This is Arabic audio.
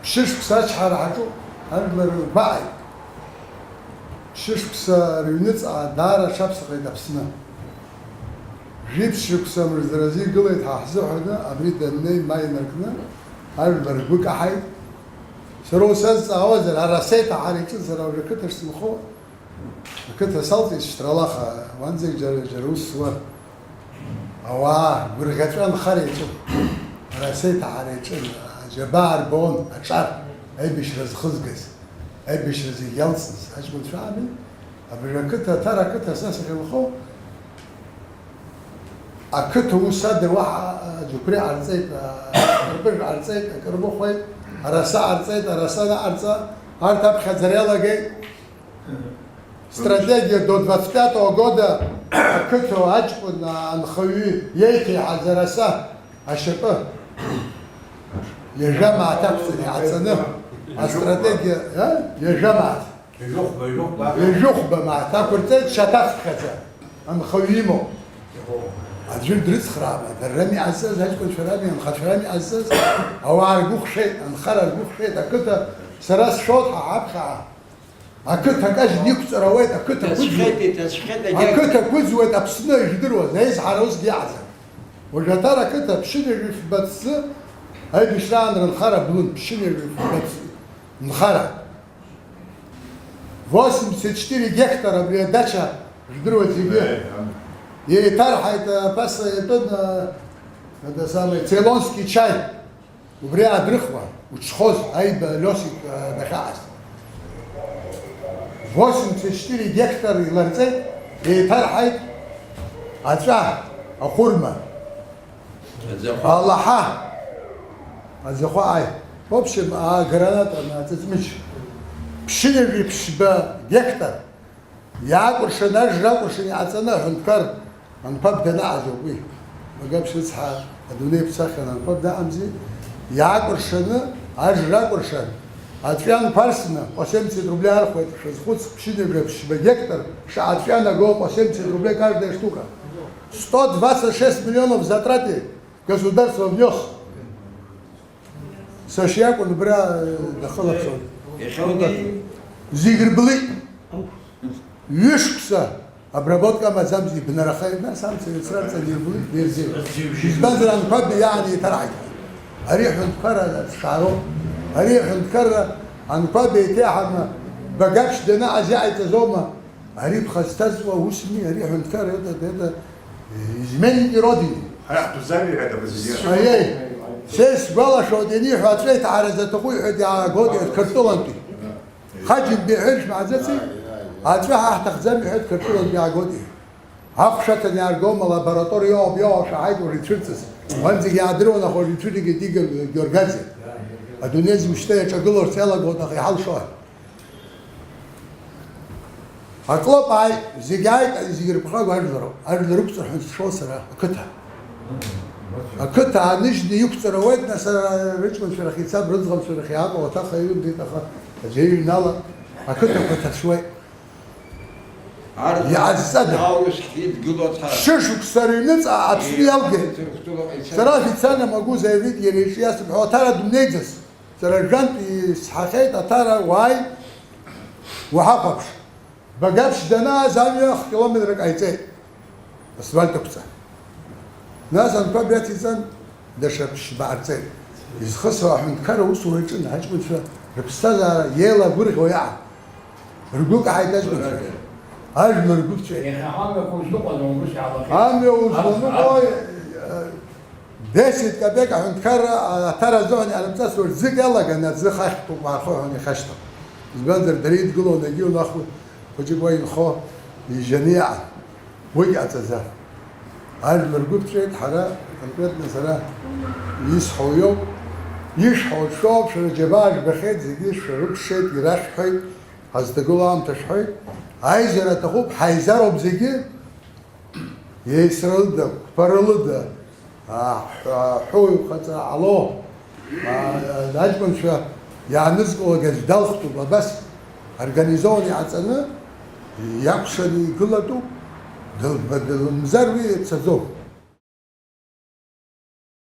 شش حرحتو أنا باي شش ريونت دار شابس قيد أبسنا جيب شكس مرزرزي قلت حاسب حنا أبريد الناي ما ينركنا أنا بقول أحد سروسز أوزر أرسيت عليك سرور كتر سمخو كتر صوتي اشترالاخ وانزل جروس و أواه برغتان خريج رسيت عليك جبار بون أشعر أي بيشرز خزقس أي بيشرز يلسنس أيش قلت شعبي أبركتها ترى كتر أساس المخو أكتر وساد واحد جبري عرزيت ربنا عرزيت كربو خوي رسا عرزيت رسا عرزا هارتا بخزريلا جاي استراتيجية до 25-го года كتر أجبنا نخوي يأتي على رسا أشبه يجمع تقصد عصنا استراتيجية يجمع يجوخ مع تاكل شتاخ كذا نخويمه أجل درس خراب درمي عزاز هاي كل شرامي خشرامي عزاز أو عرقوخ شيء انخر عرقوخ شيء تكتة سراس شوطها عبخة أكتة كاش نيكس رويت أكتة أكتة كوزوت أبسنا يجدروا زي عروس جاعزة وجتارا كتة بشني في بس هاي بيشران الخرا بلون بشني في بس الخرا 84 гектара بلي دача يجدروا زيبيه يتارح بس يبدنا هذا سامي تيلونسكي чай وبريا درخوا وتشخوز هاي بلوسي بخاص 84 гектар لرزي يتارح أتراه أخورما الله ها أزخوا أي وبشم جرانات أنا تسمش بشيء بشبا гектар يا قرشنا جرا قرشنا عصنا هنكر هنبدأ نعزوبي ما جابش يصحى الدنيا بسخن هنبدأ أمزي يا قرشنا أجرا قرشنا أتفيان بارسنا 80 рублей архует خود بشيء بشبا гектар شعاتفيانا го 80 рублей каждая штука 126 миллионов затраты государство внес Сашьяку набря дохол абсолютно зигрблы Юшкса обработка мазамзи بنرخينا سامسي سرانسا نيربولي نيرزي بنزل عن قد يعني ترعي أريح نكرر شعره أريح نكرر عن قد يتاحم بجابش دنا عزيعي تزوما أريب خستزوا واسمي أريح نكرر هذا زماني إرادي حياته زي هذا بس أيه سيس والله شو دني حاطريت عرزة أخوي حدي على جود كرتولانتي خاجم بيعيش مع زتي هتروح احتخزامي حد كرتولان بيعجودي هفشت ان يرجوم لابراتوريو بيو شاهد وريتشرتس وانزي يعدرون اخو ريتشرتي ديجل جورجازي ادونيز مشتاق شغلور سيلا جود اخي حال شو هطلب هاي زيجايت زيجر بخاغ هرجرو بصر شو سرا كنت نجدي يكسر ودنا سر ريتشموند في رخي ساب رزغم في رخي هذا وتخيل دي تخ جاي نالا كنت شوي يعزدها شوشك سرينت عبسي يلقى ترى في سنة مجوز يريد يريش ياسب هو ترى دمنيجس ترى جنت يسحقيت ترى واي وحقبش بجابش دنا زاوية كيلومتر ركعتين أسفلت كسر ناس أنقذ بيتي زن دشبش بعدين يسخسوا من كارو وصوريتنا هجمت شو ربستاذا يلا برق ويا رجوك عايداش بنفسك هاج مرجوك شيء عم يكون شغل ومش على عم يوصلوا دست كبيك عند كرة ترى زوني على مسافر زق يلا كنا زق خشطوا مع أخوه هني خشطوا البندر دريد قلوا نجيو ناخذ وجيب وين خو الجميع وقعت الزهر هاج مرجوك شيء حرا كنتنا سرا يصحوا يوم يشحوا الشوب شو الجبال بخيت زيديش شرب شيء يراش حي هزتقول عم تشحي عايز أنا تخوب حيزارو بزيجي يسرد فرلد حوي وخطا علوه نجم شو يعني نزقوا جدالختوا بس أرجانيزوني عسنا يقشني كلتو المزروي تسزوه